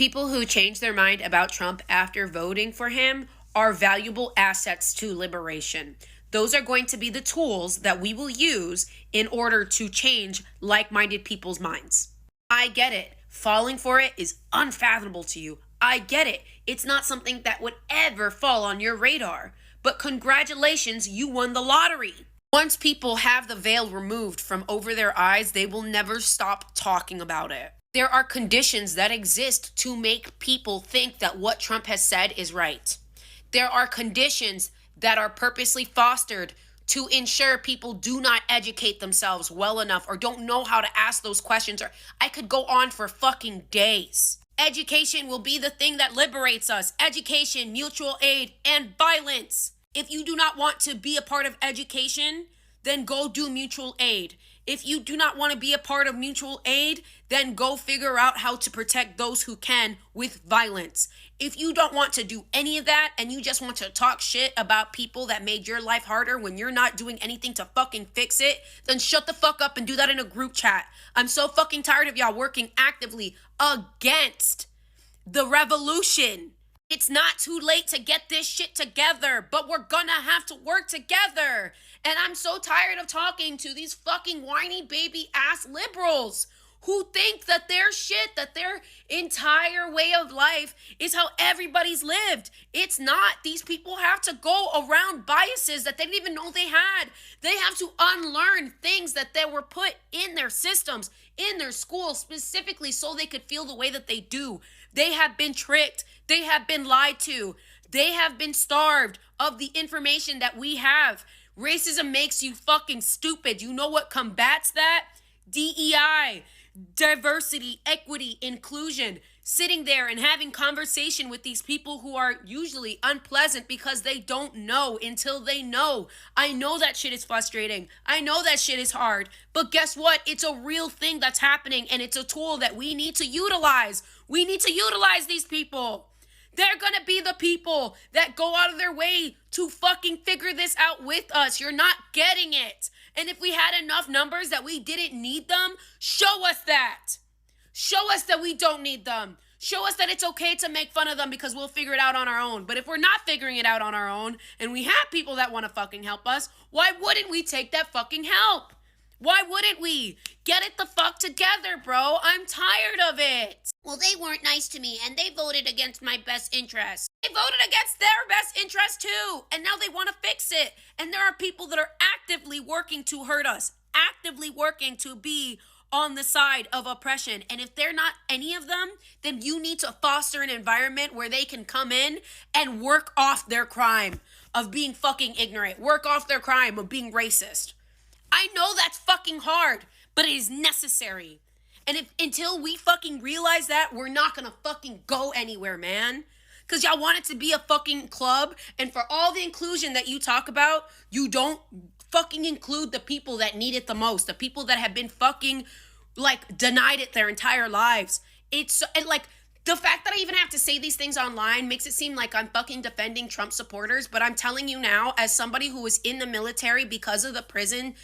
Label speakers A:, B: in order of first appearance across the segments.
A: People who change their mind about Trump after voting for him are valuable assets to liberation. Those are going to be the tools that we will use in order to change like minded people's minds. I get it. Falling for it is unfathomable to you. I get it. It's not something that would ever fall on your radar. But congratulations, you won the lottery. Once people have the veil removed from over their eyes, they will never stop talking about it. There are conditions that exist to make people think that what Trump has said is right. There are conditions that are purposely fostered to ensure people do not educate themselves well enough or don't know how to ask those questions. Or I could go on for fucking days. Education will be the thing that liberates us. Education, mutual aid, and violence. If you do not want to be a part of education, then go do mutual aid. If you do not want to be a part of mutual aid, then go figure out how to protect those who can with violence. If you don't want to do any of that and you just want to talk shit about people that made your life harder when you're not doing anything to fucking fix it, then shut the fuck up and do that in a group chat. I'm so fucking tired of y'all working actively against the revolution. It's not too late to get this shit together, but we're gonna have to work together. And I'm so tired of talking to these fucking whiny baby ass liberals who think that their shit, that their entire way of life is how everybody's lived. It's not. These people have to go around biases that they didn't even know they had. They have to unlearn things that they were put in their systems, in their schools, specifically so they could feel the way that they do. They have been tricked. They have been lied to. They have been starved of the information that we have. Racism makes you fucking stupid. You know what combats that? DEI, diversity, equity, inclusion. Sitting there and having conversation with these people who are usually unpleasant because they don't know until they know. I know that shit is frustrating. I know that shit is hard. But guess what? It's a real thing that's happening, and it's a tool that we need to utilize. We need to utilize these people. They're gonna be the people that go out of their way to fucking figure this out with us. You're not getting it. And if we had enough numbers that we didn't need them, show us that. Show us that we don't need them. Show us that it's okay to make fun of them because we'll figure it out on our own. But if we're not figuring it out on our own and we have people that want to fucking help us, why wouldn't we take that fucking help? Why wouldn't we? Get it the fuck together, bro. I'm tired of it. Well, they weren't nice to me and they voted against my best interest. They voted against their best interest too. And now they want to fix it. And there are people that are actively working to hurt us, actively working to be on the side of oppression. And if they're not any of them, then you need to foster an environment where they can come in and work off their crime of being fucking ignorant, work off their crime of being racist. I know that's fucking hard, but it is necessary. And if until we fucking realize that, we're not gonna fucking go anywhere, man. Because y'all want it to be a fucking club, and for all the inclusion that you talk about, you don't fucking include the people that need it the most, the people that have been fucking, like, denied it their entire lives. It's, and like, the fact that I even have to say these things online makes it seem like I'm fucking defending Trump supporters, but I'm telling you now, as somebody who was in the military because of the prison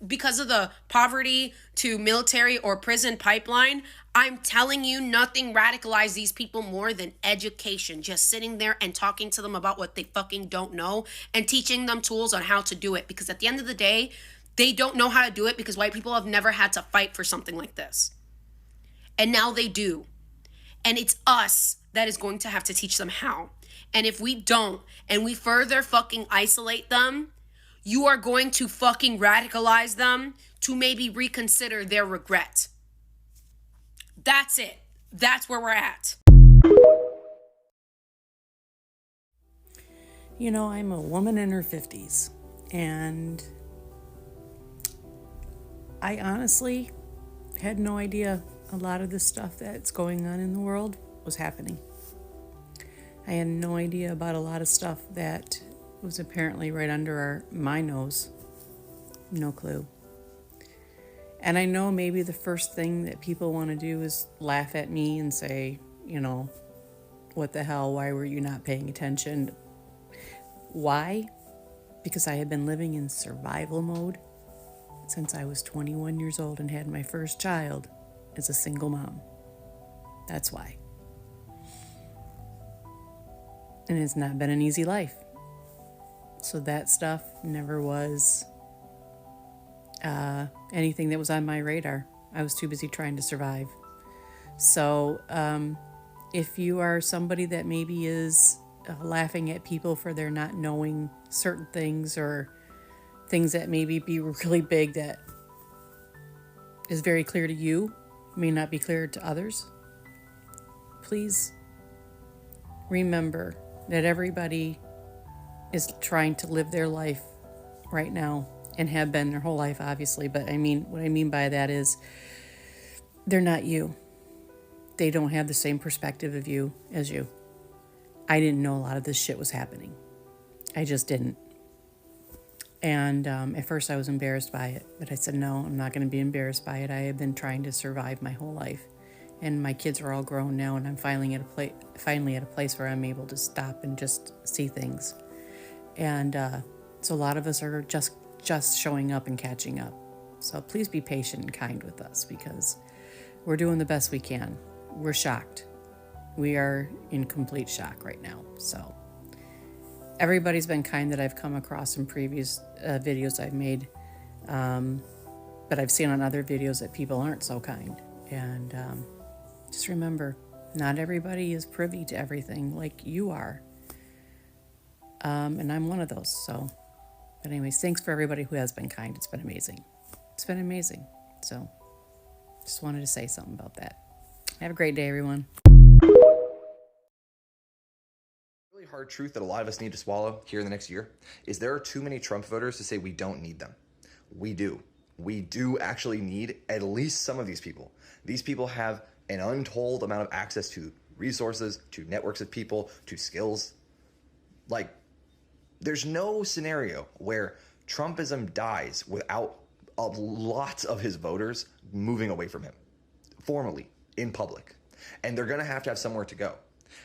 A: because of the poverty to military or prison pipeline, I'm telling you nothing radicalized these people more than education. Just sitting there and talking to them about what they fucking don't know and teaching them tools on how to do it. Because at the end of the day, they don't know how to do it because white people have never had to fight for something like this. And now they do. And it's us that is going to have to teach them how. And if we don't, and we further fucking isolate them, you are going to fucking radicalize them to maybe reconsider their regret. That's it. That's where we're at.
B: You know, I'm a woman in her 50s, and I honestly had no idea a lot of the stuff that's going on in the world was happening. I had no idea about a lot of stuff that was apparently right under my nose. No clue. And I know maybe the first thing that people want to do is laugh at me and say, you know, what the hell, why were you not paying attention? Why? Because I had been living in survival mode since I was 21 years old and had my first child as a single mom. That's why. And it's not been an easy life. So that stuff never was anything that was on my radar. I was too busy trying to survive. So if you are somebody that maybe is laughing at people for their not knowing certain things, or things that maybe be really big that is very clear to you, may not be clear to others, please remember that everybody is trying to live their life right now, and have been their whole life, obviously. But what I mean by that is they're not you. They don't have the same perspective of you as you. I didn't know a lot of this shit was happening. I just didn't. And at first I was embarrassed by it, but I said, no, I'm not going to be embarrassed by it. I have been trying to survive my whole life. And my kids are all grown now, and I'm finally at a place where I'm able to stop and just see things. And so a lot of us are just showing up and catching up. So please be patient and kind with us, because we're doing the best we can. We're shocked. We are in complete shock right now. So everybody's been kind that I've come across in previous videos I've made. But I've seen on other videos that people aren't so kind. And just remember, not everybody is privy to everything like you are. And I'm one of those. But anyways, thanks for everybody who has been kind. It's been amazing. It's been amazing. So just wanted to say something about that. Have a great day, everyone.
C: Really hard truth that a lot of us need to swallow here in the next year is there are too many Trump voters to say we don't need them. We do. We do actually need at least some of these people. These people have an untold amount of access to resources, to networks of people, to skills. Like, there's no scenario where Trumpism dies without a lot of his voters moving away from him, formally, in public. And they're going to have somewhere to go.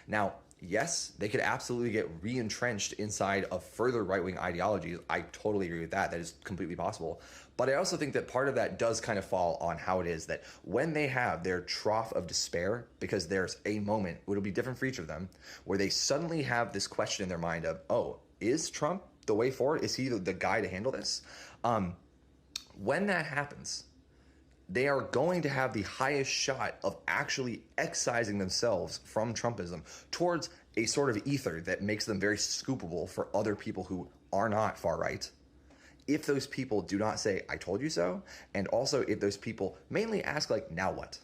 C: Now, yes, they could absolutely get re-entrenched inside of further right-wing ideologies. I totally agree with that. That is completely possible. But I also think that part of that does kind of fall on how it is that when they have their trough of despair, because there's a moment, it'll be different for each of them, where they suddenly have this question in their mind of, oh, is Trump the way forward? Is he the guy to handle this? When that happens, they are going to have the highest shot of actually excising themselves from Trumpism towards a sort of ether that makes them very scoopable for other people who are not far right. If those people do not say, I told you so, and also if those people mainly ask, like, now what?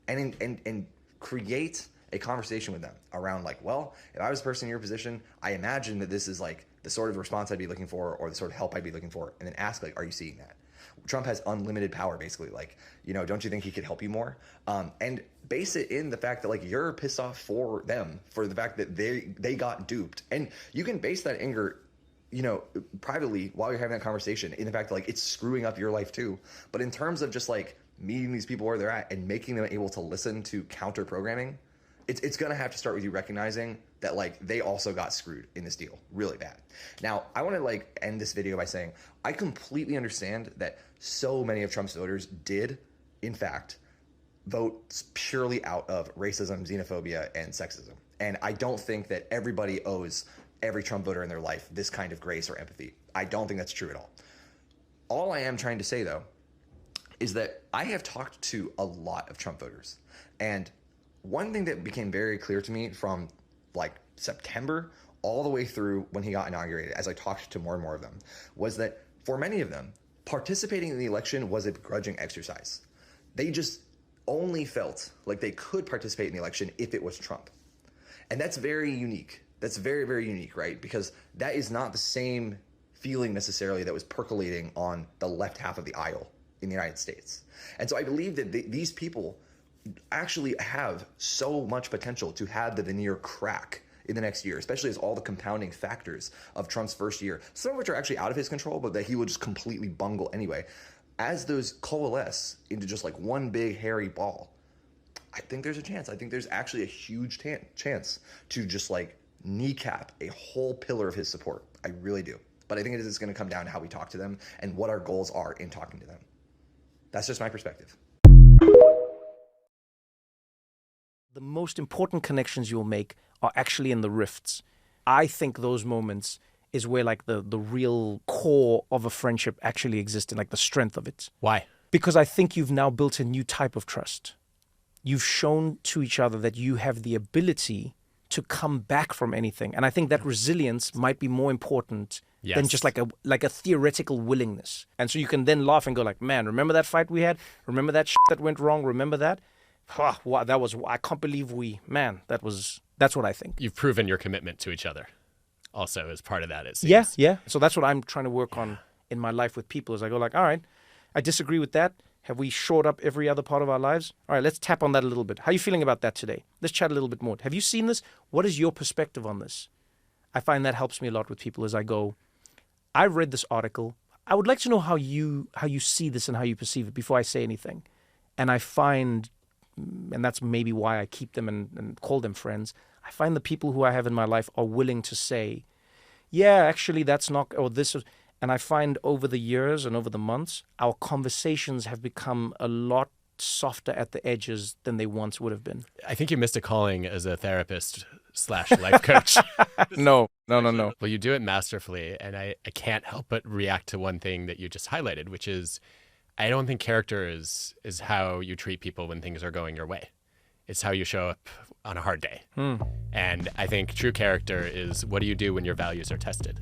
C: And create a conversation with them around, like, well, if I was a person in your position, I imagine that this is like the sort of response I'd be looking for, or the sort of help I'd be looking for, and then ask, like, are you seeing that? Trump has unlimited power, basically. Like, don't you think he could help you more? And base it in the fact that, like, you're pissed off for them, for the fact that they got duped. And you can base that anger, privately while you're having that conversation, in the fact that, like, it's screwing up your life too. But in terms of just, like, meeting these people where they're at and making them able to listen to counter programming, it's going to have to start with you recognizing that, like, they also got screwed in this deal really bad. Now, I want to, like, end this video by saying I completely understand that so many of Trump's voters did, in fact, vote purely out of racism, xenophobia, and sexism. And I don't think that everybody owes every Trump voter in their life this kind of grace or empathy. I don't think that's true at all. All I am trying to say, though, is that I have talked to a lot of Trump voters. And one thing that became very clear to me from, like, September all the way through when he got inaugurated, as I talked to more and more of them, was that for many of them, participating in the election was a begrudging exercise. They just only felt like they could participate in the election if it was Trump. And that's very unique. That's very, very unique, right? Because that is not the same feeling necessarily that was percolating on the left half of the aisle in the United States. And so I believe that these people actually have so much potential to have the veneer crack in the next year, especially as all the compounding factors of Trump's first year, some of which are actually out of his control, but that he will just completely bungle anyway, as those coalesce into just like one big hairy ball, I think there's a chance. I think there's actually a huge chance to just like kneecap a whole pillar of his support. I really do. But I think it is going to come down to how we talk to them and what our goals are in talking to them. That's just my perspective.
D: The most important connections you'll make are actually in the rifts. I think those moments is where like the real core of a friendship actually exists and like the strength of it.
E: Why?
D: Because I think you've now built a new type of trust. You've shown to each other that you have the ability to come back from anything. And I think that resilience might be more important than just like a theoretical willingness. And so you can then laugh and go like, man, remember that fight we had? Remember that that went wrong? Remember that? Wow, that was, I can't believe that's what I think.
E: You've proven your commitment to each other also as part of that, it seems.
D: Yeah. So that's what I'm trying to work on in my life with people is I go like, all right, I disagree with that. Have we shored up every other part of our lives? All right, let's tap on that a little bit. How are you feeling about that today? Let's chat a little bit more. Have you seen this? What is your perspective on this? I find that helps me a lot with people as I go, I read this article. I would like to know how you see this and how you perceive it before I say anything. And I find, and that's maybe why I keep them and call them friends, I find the people who I have in my life are willing to say, yeah, actually that's not, or this is, and I find over the years and over the months, our conversations have become a lot softer at the edges than they once would have been.
E: I think you missed a calling as a therapist / life coach.
D: No.
E: Well, you do it masterfully. And I can't help but react to one thing that you just highlighted, which is I don't think character is how you treat people when things are going your way. It's how you show up on a hard day. And I think true character is what do you do when your values are tested?